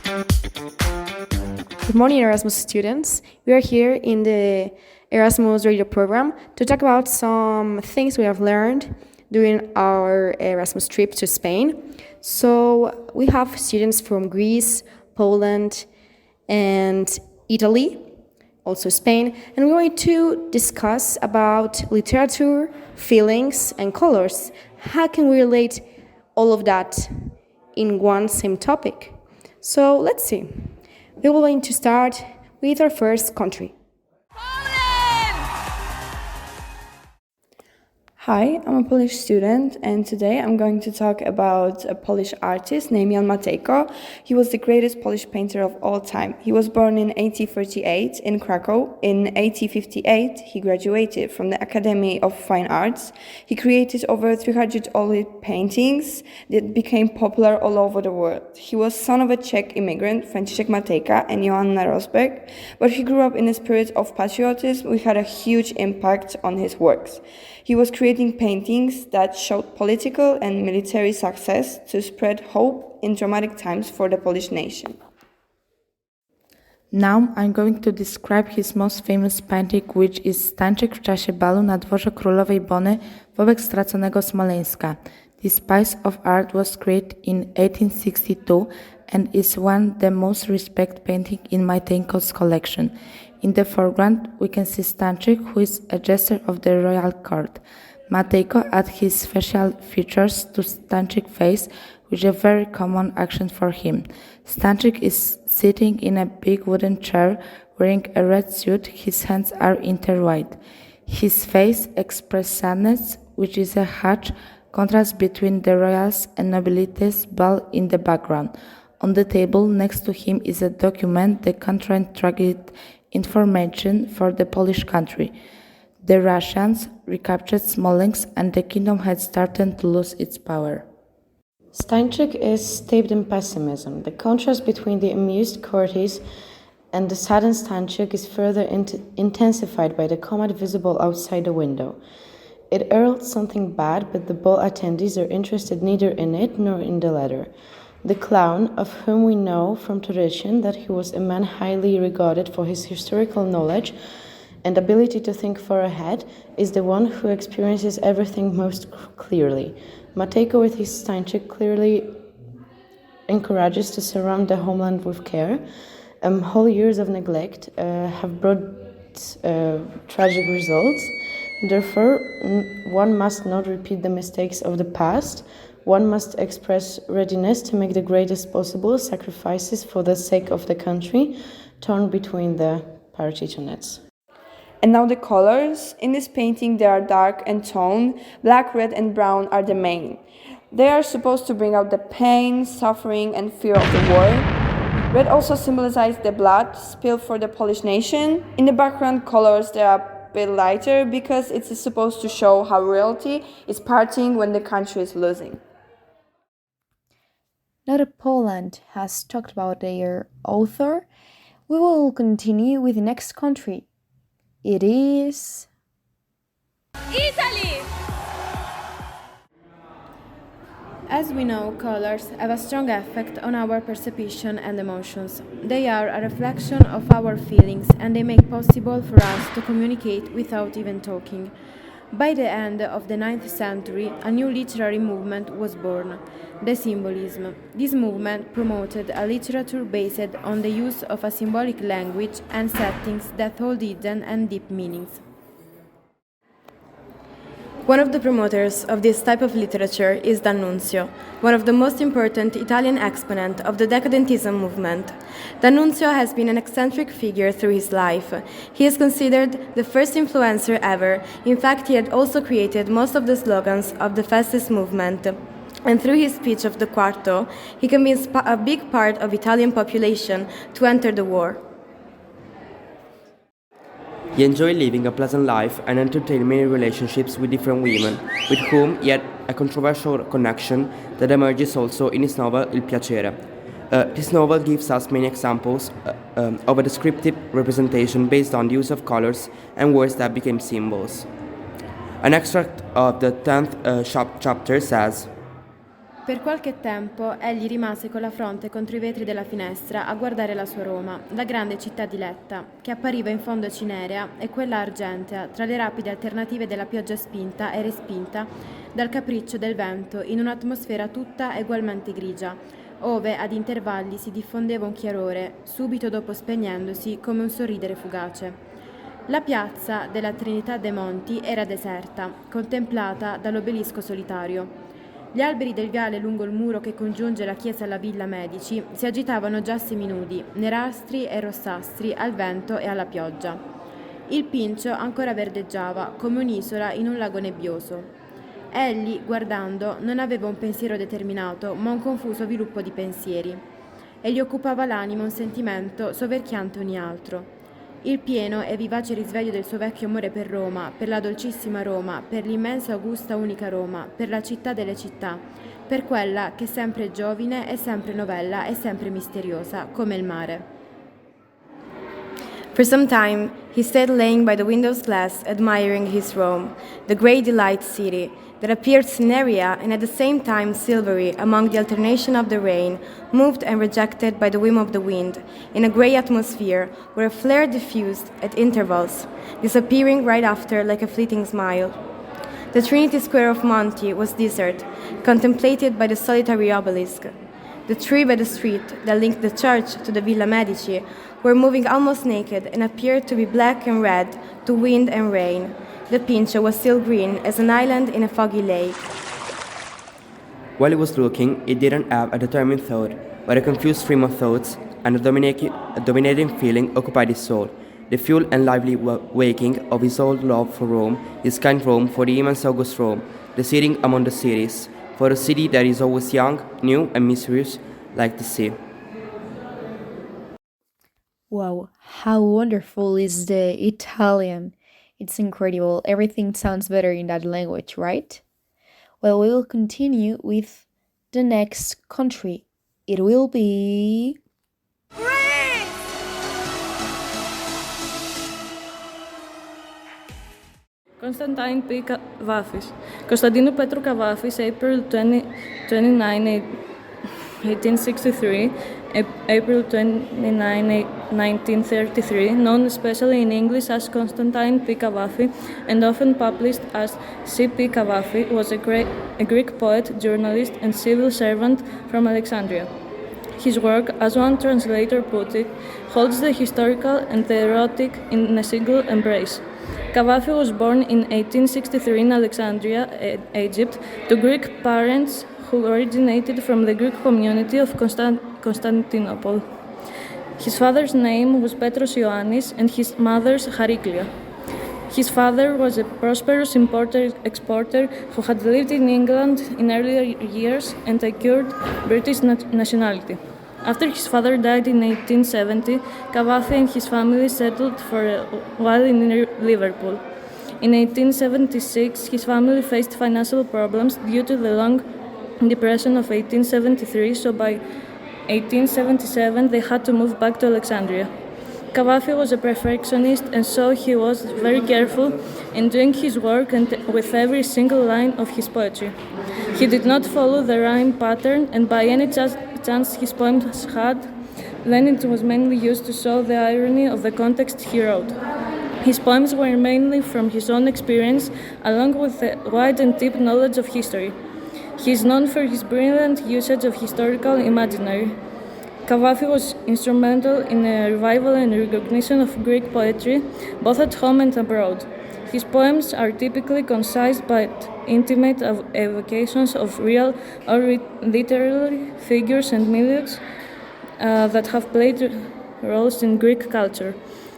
Good morning, Erasmus students. We are here in the Erasmus radio program to talk about some things we have learned during our Erasmus trip to Spain. So we have students from Greece, Poland, and Italy, also Spain, and we're going to discuss about literature, feelings, and colors. How can we relate all of that in one same topic? So let's see. We're going to start with our first country. Hi, I'm a Polish student, and today I'm going to talk about a Polish artist named Jan Matejko. He was the greatest Polish painter of all time. He was born in 1838 in Krakow. In 1858, he graduated from the Academy of Fine Arts. He created over 300 oil paintings that became popular all over the world. He was son of a Czech immigrant, Franciszek Matejka and Joanna Rosbeck, but he grew up in a spirit of patriotism which had a huge impact on his works. He was creating paintings that showed political and military success to spread hope in dramatic times for the Polish nation. Now I'm going to describe his most famous painting, which is Stańczyk w czasie balu na dworze królowej Bony wobec straconego Smoleńska. This piece of art was created in 1862 and is one of the most respected painting in Matejko's collection. In the foreground, we can see Stańczyk, who is a jester of the royal court. Matejko adds his special features to Stańczyk's face, which is a very common action for him. Stańczyk is sitting in a big wooden chair, wearing a red suit. His hands are intertwined. His face expresses sadness, which is a harsh contrast between the royals and nobility's ball in the background. On the table next to him is a document that contains tragic information for the Polish country. The Russians recaptured Smolensk and the kingdom had started to lose its power. Stańczyk is steeped in pessimism. The contrast between the amused courtiers and the saddened Stańczyk is further intensified by the comet visible outside the window. It heralds something bad, but the ball attendees are interested neither in it nor in the letter. The clown, of whom we know from tradition that he was a man highly regarded for his historical knowledge and ability to think far ahead, is the one who experiences everything most clearly. Matejko with his Stańczyk clearly encourages to surround the homeland with care. Whole years of neglect have brought tragic results. Therefore, one must not repeat the mistakes of the past. One must express readiness to make the greatest possible sacrifices for the sake of the country, torn between the partisans. And now the colors. In this painting they are dark and toned. Black, red and brown are the main. They are supposed to bring out the pain, suffering and fear of the war. Red also symbolizes the blood spilled for the Polish nation. In the background colors they are a bit lighter because it is supposed to show how royalty is parting when the country is losing. Now that Poland has talked about their author, we will continue with the next country. It is Italy! As we know, colors have a strong effect on our perception and emotions. They are a reflection of our feelings and they make possible for us to communicate without even talking. By the end of the 9th century, a new literary movement was born, the Symbolism. This movement promoted a literature based on the use of a symbolic language and settings that hold hidden and deep meanings. One of the promoters of this type of literature is D'Annunzio, one of the most important Italian exponents of the Decadentism movement. D'Annunzio has been an eccentric figure through his life. He is considered the first influencer ever. In fact, he had also created most of the slogans of the fascist movement. And through his speech of the Quarto, he convinced a big part of Italian population to enter the war. He enjoyed living a pleasant life and entertained many relationships with different women, with whom he had a controversial connection that emerges also in his novel Il Piacere. This novel gives us many examples of a descriptive representation based on the use of colors and words that became symbols. An extract of the 10th chapter says, Per qualche tempo egli rimase con la fronte contro i vetri della finestra a guardare la sua Roma, la grande città diletta, che appariva in fondo cinerea e quella argentea tra le rapide alternative della pioggia spinta e respinta dal capriccio del vento in un'atmosfera tutta egualmente grigia, ove ad intervalli si diffondeva un chiarore, subito dopo spegnendosi come un sorridere fugace. La piazza della Trinità dei Monti era deserta, contemplata dall'obelisco solitario. Gli alberi del viale lungo il muro che congiunge la chiesa alla Villa Medici si agitavano già seminudi, nerastri e rossastri al vento e alla pioggia. Il Pincio ancora verdeggiava come un'isola in un lago nebbioso. Egli, guardando, non aveva un pensiero determinato, ma un confuso viluppo di pensieri. E gli occupava l'animo un sentimento soverchiante ogni altro. Il pieno e vivace risveglio del suo vecchio amore per Roma, per la dolcissima Roma, per l'immensa, augusta, unica Roma, per la città delle città, per quella che sempre è giovine, è sempre novella, è sempre misteriosa, come il mare. For some time, he stayed laying by the window's glass, admiring his Rome, the great delight city, that appeared cinerea and at the same time silvery among the alternation of the rain, moved and rejected by the whim of the wind, in a grey atmosphere where a flare diffused at intervals, disappearing right after like a fleeting smile. The Trinity Square of Monti was desert, contemplated by the solitary obelisk. The tree by the street that linked the church to the Villa Medici were moving almost naked and appeared to be black and red to wind and rain. The Pincio was still green as an island in a foggy lake. While he was looking, he didn't have a determined thought, but a confused stream of thoughts, and a dominating feeling occupied his soul, the full and lively waking of his old love for Rome, his kind Rome, for the immense august Rome, the city among the cities, for a city that is always young, new, and mysterious, like the sea. Wow, how wonderful is the Italian! It's incredible. Everything sounds better in that language, right? Well, we will continue with the next country. It will be... Constantine P. Kavafis. Konstantinou Petru Kavafis, April 29, 1863, April 29, 1933, known especially in English as Constantine P. Kavafi and often published as C.P. Kavafi, was a Greek poet, journalist, and civil servant from Alexandria. His work, as one translator put it, holds the historical and the erotic in a single embrace. Kavafi was born in 1863 in Alexandria, Egypt, to Greek parents who originated from the Greek community of Constantinople. His father's name was Petros Ioannis and his mother's Chariklia. His father was a prosperous importer-exporter who had lived in England in earlier years and acquired British nationality. After his father died in 1870, Kavafi and his family settled for a while in Liverpool. In 1876, his family faced financial problems due to the long Depression of 1873, so by 1877 they had to move back to Alexandria. Kavafi was a perfectionist, and so he was very careful in doing his work and with every single line of his poetry. He did not follow the rhyme pattern, and by any chance his poems had, then it was mainly used to show the irony of the context he wrote. His poems were mainly from his own experience, along with a wide and deep knowledge of history. He is known for his brilliant usage of historical imaginary. Kavafi was instrumental in a revival and recognition of Greek poetry, both at home and abroad. His poems are typically concise but intimate evocations of real or literary figures and milieus that have played roles in Greek culture.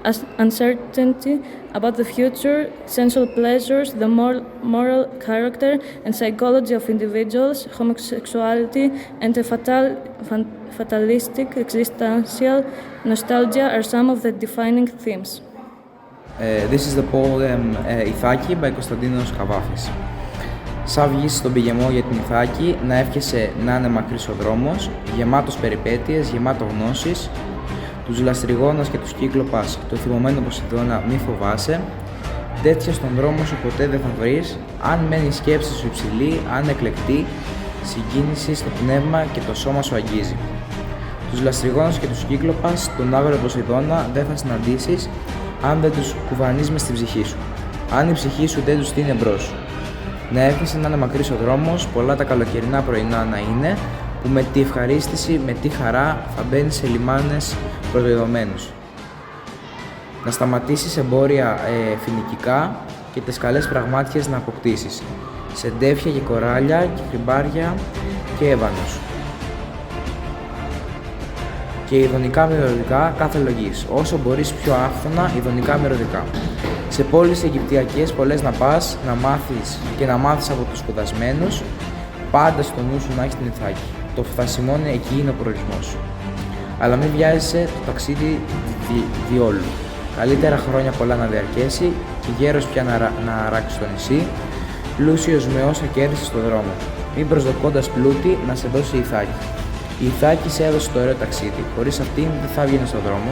As uncertainty about the future, sensual pleasures, the moral character and psychology of individuals, homosexuality, and a fatalistic existential nostalgia are some of the defining themes. This is the poem Ithaki by Konstantinos Kavafis. Σαν βγεις στον πηγεμό για την Ηθάκη, να εύχεσαι να είναι μακρύς ο δρόμος, γεμάτος περιπέτειες, γεμάτο γνώσεις, τους λαστριγόνας και τους κύκλοπας, το θυμωμένο Ποσειδώνα μη φοβάσαι, τέτοια στον δρόμο σου ποτέ δεν θα βρεις, αν μένει η σκέψη σου υψηλή, αν εκλεκτή, συγκίνηση στο πνεύμα και το σώμα σου αγγίζει. Τους λαστριγόνους και τους κύκλοπας, τον άγριο Ποσειδώνα δεν θα συναντήσεις αν δεν τους κουβανείς μες στην ψυχή σου. Αν η ψυχή σου δεν τους στείνει εμπρός σου. Να εύχεσαι να είναι μακρύς ο δρόμος, πολλά τα καλοκαιρινά πρωινά να είναι, που με τη ευχαρίστηση, με τη χαρά θα μπαίνεις σε λιμάνες προειδωμένους. Να σταματήσεις εμπόρια φοινικικά και τις καλές πραγμάτιες να αποκτήσεις. Σεντέφια και κοράλια και χρυμπάρια και έβανους. Και ειδονικά μυρωδικά κάθε λογής, όσο μπορείς πιο άφθονα ειδονικά μυρωδικά. Σε πόλεις Αιγυπτιακές πολλές να πας, να μάθεις και να μάθεις από τους σπουδασμένους, πάντα στο νου σου να έχεις την Ιθάκη. Το φτασιμόνι εκεί είναι ο προορισμός σου. Αλλά μην βιάζεσαι το ταξίδι διόλου. Καλύτερα χρόνια πολλά να διαρκέσει και γέρος πια να αράξει το νησί, πλούσιος με όσα κέρδισες στον δρόμο. Μην προσδοκώντας πλούτη να σε δώσει η Ιθάκη. Η Ιθάκη σε έδωσε το ωραίο ταξίδι. Χωρίς αυτήν δεν θα βγαίνεις στον δρόμο,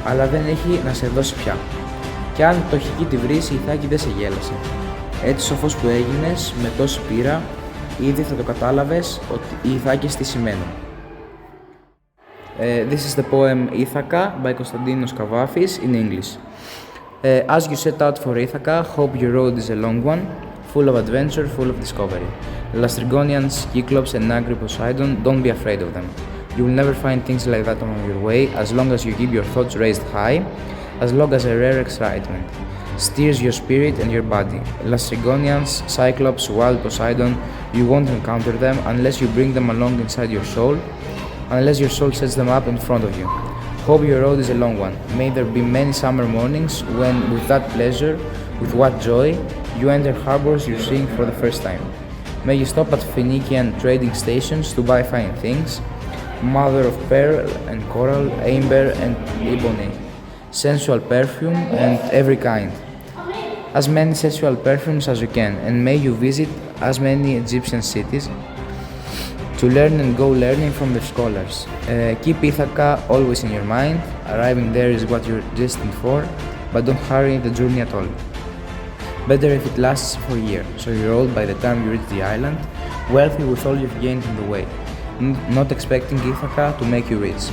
αλλά δεν έχει να σε δώσει πια. Και αν το χική τη βρεις, η Ιθάκη δεν σε γέλασε. Έτσι σοφός που έγινες, με τόση πείρα, ήδη θα το κατάλαβες ότι οι Ιθάκες τι σημαίνουν. This is the poem Ithaca by Konstantinos Kavafis in English. As you set out for Ithaca, hope your road is a long one, full of adventure, full of discovery. Lastrygonians, Cyclops and Agri Poseidon, don't be afraid of them. You will never find things like that on your way as long as you keep your thoughts raised high, as long as a rare excitement steers your spirit and your body. Lastrygonians, Cyclops, Wild Poseidon, you won't encounter them unless you bring them along inside your soul, unless your soul sets them up in front of you. Hope your road is a long one. May there be many summer mornings when, with that pleasure, with what joy, you enter harbors you're seeing for the first time. May you stop at Phoenician trading stations to buy fine things, mother of pearl and coral, amber and ebony, sensual perfume and every kind. As many sensual perfumes as you can, and may you visit as many Egyptian cities to learn and go learning from the scholars. Keep Ithaca always in your mind. Arriving there is what you're destined for, but don't hurry the journey at all. Better if it lasts for a year, so you're old by the time you reach the island, wealthy with all you've gained in the way, not expecting Ithaca to make you rich.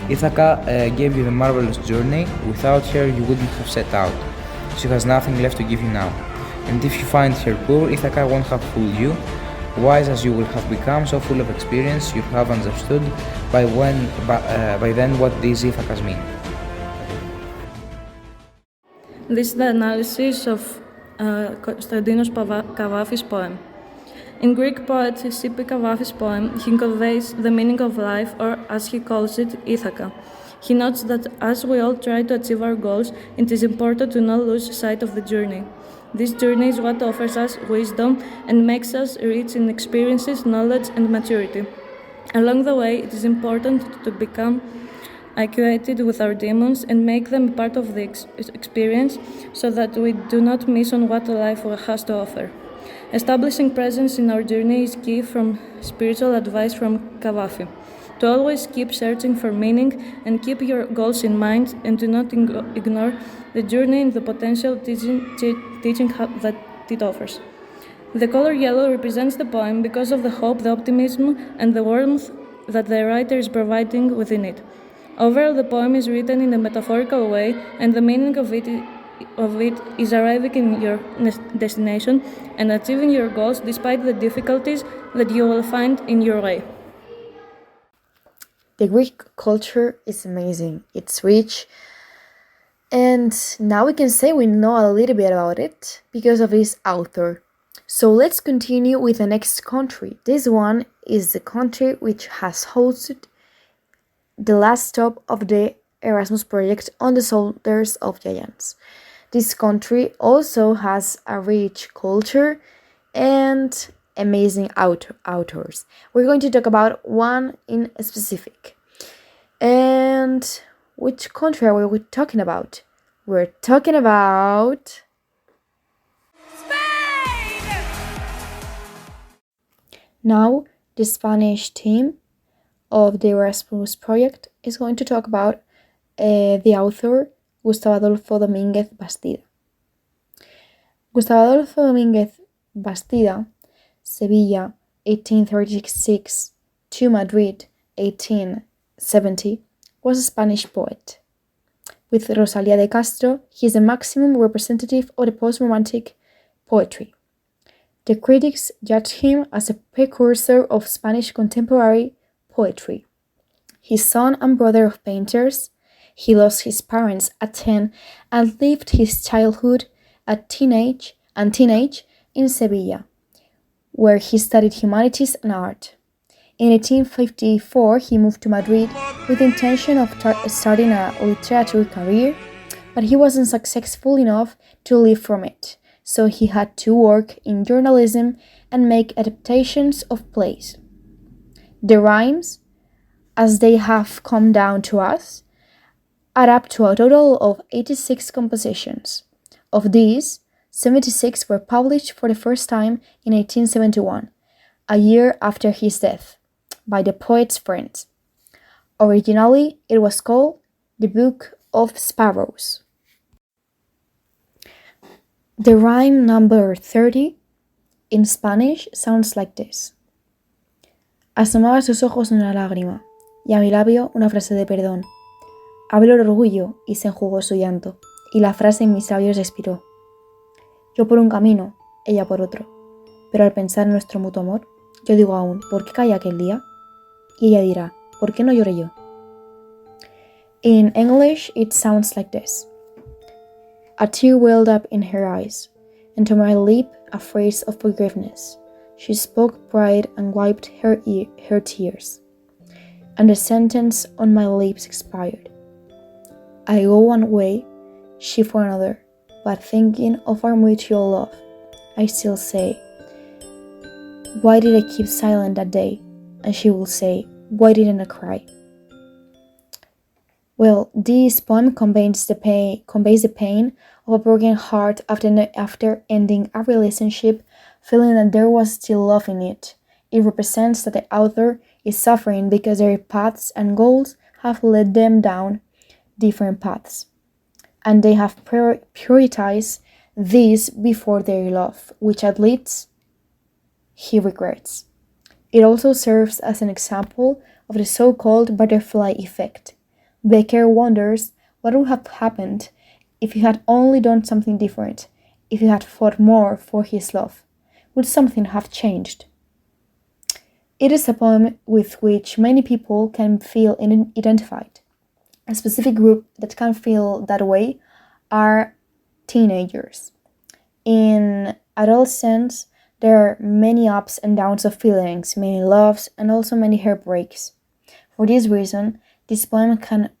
Ithaca gave you the marvelous journey. Without her, you wouldn't have set out. She has nothing left to give you now. And if you find her poor, Ithaca won't have fooled you. Wise as you will have become, so full of experience, you have understood by then what these Ithacas mean. This is the analysis of Konstantinos Kavafis' poem. In Greek poetry, C.P. Kavafis' poem, he conveys the meaning of life, or as he calls it, Ithaca. He notes that as we all try to achieve our goals, it is important to not lose sight of the journey. This journey is what offers us wisdom and makes us rich in experiences, knowledge, and maturity. Along the way, it is important to become acquainted with our demons and make them part of the experience so that we do not miss on what life has to offer. Establishing presence in our journey is key from spiritual advice from Kavafi. To always keep searching for meaning and keep your goals in mind, and do not ignore the journey and the potential teaching that it offers. The color yellow represents the poem because of the hope, the optimism, and the warmth that the writer is providing within it. Overall, the poem is written in a metaphorical way, and the meaning of it is arriving in your destination and achieving your goals despite the difficulties that you will find in your way. The Greek culture is amazing. It's rich. And now we can say we know a little bit about it because of this author. So let's continue with the next country. This one is the country which has hosted the last stop of the Erasmus Project on the shoulders of giants. This country also has a rich culture and amazing authors. We're going to talk about one in specific. And which country are we talking about? We're talking about Spain! Now, the Spanish team of the Erasmus Project is going to talk about the author Gustavo Adolfo Domínguez Bastida. Gustavo Adolfo Domínguez Bastida, Sevilla, 1836 to Madrid, 1870, was a Spanish poet. With Rosalía de Castro, he is the maximum representative of the post-romantic poetry. The critics judged him as a precursor of Spanish contemporary poetry. His son and brother of painters, he lost his parents at 10 and lived his childhood and teenage in Sevilla, where he studied humanities and art. In 1854, he moved to Madrid with the intention of starting a literary career, but he wasn't successful enough to live from it, so he had to work in journalism and make adaptations of plays. The rhymes, as they have come down to us, add up to a total of 86 compositions. Of these, 76 were published for the first time in 1871, a year after his death, by the poet's friends. Originally, it was called The Book of Sparrows. The rhyme number 30 in Spanish sounds like this. Asomaba a sus ojos una lágrima, y a mi labio una frase de perdón. Habló el orgullo y se enjugó su llanto, y la frase en mis labios expiró. Yo por un camino, ella por otro, pero al pensar en nuestro mutuo amor, yo digo aún, ¿por qué caí aquel día? Y ella dirá, ¿por qué no lloré yo? In English, it sounds like this. A tear welled up in her eyes, and to my lip a phrase of forgiveness. She spoke pride and wiped her tears, and the sentence on my lips expired. I go one way, she for another, but thinking of our mutual love, I still say, why did I keep silent that day? And she will say, why didn't I cry? Well, this poem conveys the pain of a broken heart after ending a relationship, feeling that there was still love in it. It represents that the author is suffering because their paths and goals have led them down different paths, and they have prioritized this before their love, which at least he regrets. It also serves as an example of the so-called butterfly effect. Becker wonders what would have happened if he had only done something different, if he had fought more for his love. Would something have changed? It is a poem with which many people can feel identified. A specific group that can feel that way are teenagers. In adolescence, there are many ups and downs of feelings, many loves, and also many heartbreaks. For this reason, this poem can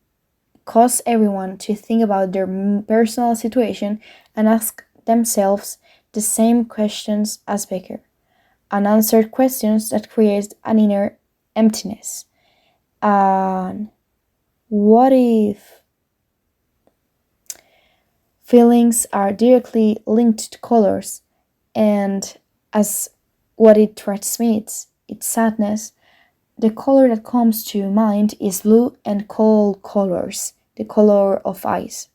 cause everyone to think about their personal situation and ask themselves the same questions as Becker. Unanswered questions that create an inner emptiness. And what if feelings are directly linked to colors, and as what it transmits, its sadness, the color that comes to mind is blue and cold colors, the color of ice.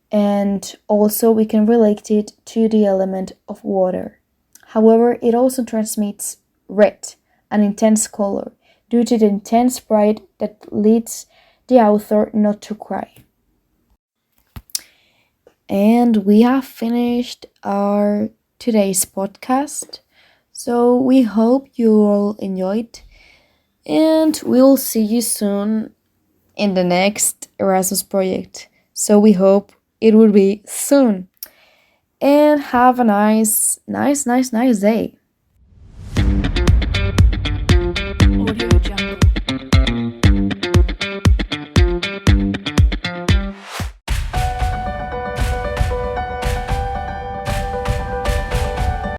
And also we can relate it to the element of water. However, it also transmits red, an intense color, due to the intense pride that leads the author not to cry. And we have finished our today's podcast. So we hope you all enjoyed, and we'll see you soon in the next Erasmus Project. So we hope it will be soon. And have a nice day.